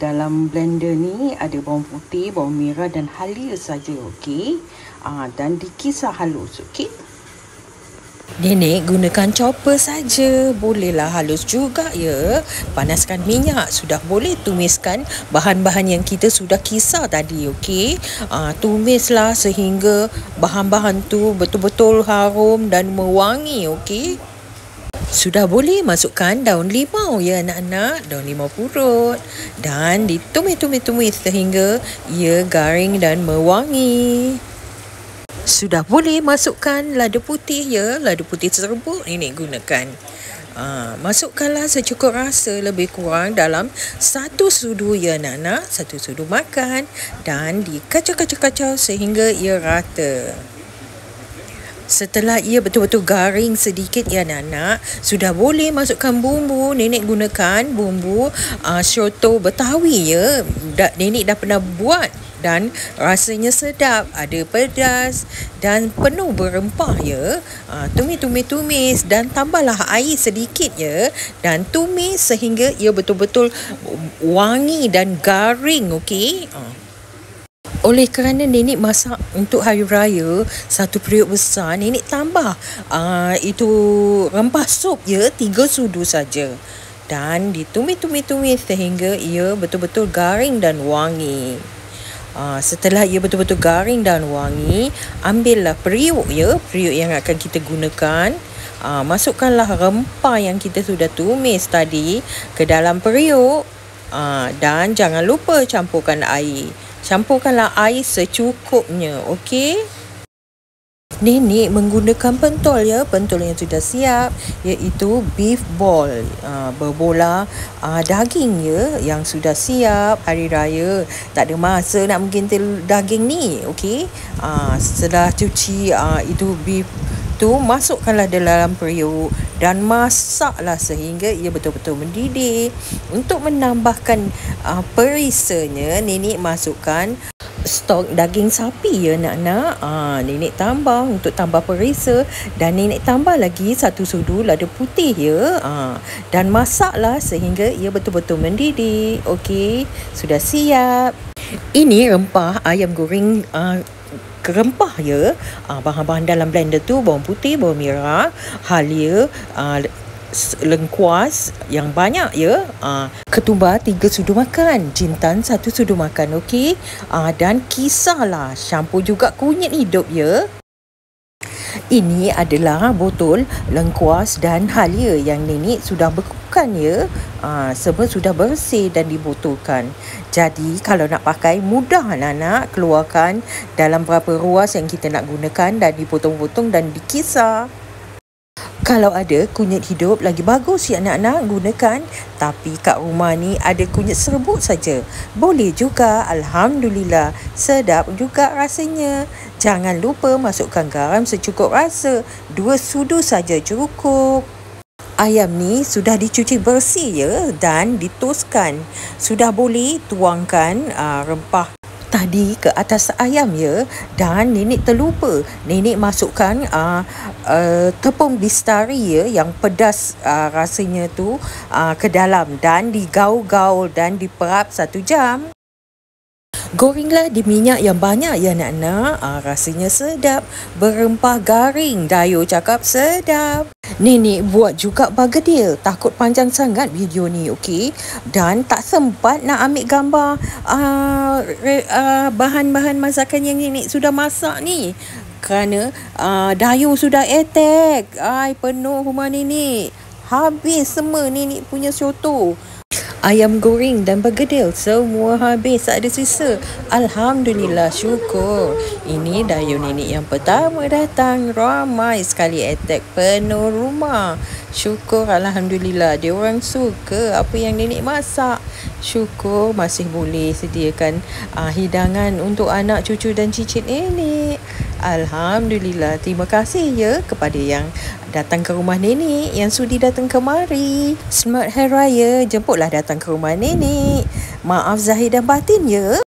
Dalam blender ni ada bawang putih, bawang merah dan halia saja, okey. Dan dikisar halus, okey. Nenek gunakan chopper saja. Bolehlah halus juga ya. Panaskan minyak. Sudah boleh tumiskan bahan-bahan yang kita sudah kisar tadi, okey. Tumislah sehingga bahan-bahan tu betul-betul harum dan mewangi, okey. Sudah boleh masukkan daun limau ya anak-anak, daun limau purut, dan ditumis-tumis sehingga ia garing dan mewangi. Sudah boleh masukkan lada putih ya, lada putih serbuk nenek gunakan. Masukkanlah secukup rasa, lebih kurang dalam 1 sudu ya anak-anak, 1 sudu makan, dan dikacau-kacau sehingga ia rata. Setelah ia betul-betul garing sedikit ya anak-anak, sudah boleh masukkan bumbu. Nenek gunakan bumbu soto Betawi ya. Nenek dah pernah buat dan rasanya sedap, ada pedas dan penuh berempah ya. Tumis dan tambahlah air sedikit ya, dan tumis sehingga ia betul-betul wangi dan garing, okey. Oleh kerana nenek masak untuk hari raya 1 periuk besar, nenek tambah itu rempah sup ya, 3 sudu saja. Dan ditumis sehingga ia betul-betul garing dan wangi. Setelah ia betul-betul garing dan wangi, ambillah periuk ya, periuk yang akan kita gunakan. Masukkanlah rempah yang kita sudah tumis tadi ke dalam periuk. Dan jangan lupa campurkan air. Campurkanlah air secukupnya, okey? Nenek menggunakan pentol ya, pentol yang sudah siap, iaitu beef ball, berbola daging ya, yang sudah siap hari raya. Tak ada masa nak menggintal daging ni, okey? Setelah cuci itu beef tu, masukkanlah dalam periuk dan masaklah sehingga ia betul-betul mendidih. Untuk menambahkan perisanya, nenek masukkan stok daging sapi ya nak-nak. Nenek tambah untuk tambah perisa, dan nenek tambah lagi 1 sudu lada putih ya. Dan masaklah sehingga ia betul-betul mendidih. Okey, sudah siap. Ini rempah ayam goreng kerempah ya. Bahan-bahan dalam blender tu bawang putih, bawang merah, halia, lengkuas yang banyak ya, ketumbar 3 sudu makan, jintan 1 sudu makan, okey. Dan kisarlah, campur juga kunyit hidup ya. Ini adalah botol lengkuas dan halia yang nenek sudah bekukan ya. Semua sudah bersih dan dibotolkan. Jadi kalau nak pakai, mudah anak-anak keluarkan dalam berapa ruas yang kita nak gunakan dan dipotong-potong dan dikisar. Kalau ada kunyit hidup lagi bagus ya anak-anak gunakan. Tapi kat rumah ni ada kunyit serbuk saja, boleh juga. Alhamdulillah, sedap juga rasanya. Jangan lupa masukkan garam secukup rasa, 2 sudu saja cukup. Ayam ni sudah dicuci bersih ya, dan ditoskan. Sudah boleh tuangkan rempah tadi ke atas ayam ya. Dan nenek terlupa, nenek masukkan tepung bistari ya, yang pedas rasanya tu ke dalam, dan digaul-gaul dan diperap 1 jam. Gorenglah di minyak yang banyak ya anak-anak. Rasanya sedap, berempah garing. Dayo cakap sedap. Nenek buat juga bergedil. Takut panjang sangat video ni, okey? Dan tak sempat nak ambil gambar bahan-bahan masakan yang nenek sudah masak ni. Kerana Dayo sudah attack. Penuh rumah nenek. Habis semua nenek punya soto. Ayam goreng dan bergedil semua habis, tak ada sisa. Alhamdulillah, syukur. Ini Dayo nenek yang pertama datang. Ramai sekali attack, penuh rumah. Syukur, Alhamdulillah. Dia orang suka apa yang nenek masak. Syukur masih boleh sediakan hidangan untuk anak, cucu dan cicit nenek. Alhamdulillah. Terima kasih ya kepada yang datang ke rumah nenek, yang sudi datang kemari. Selamat Hari Raya. Jemputlah datang ke rumah nenek. Maaf zahir dan batin ya.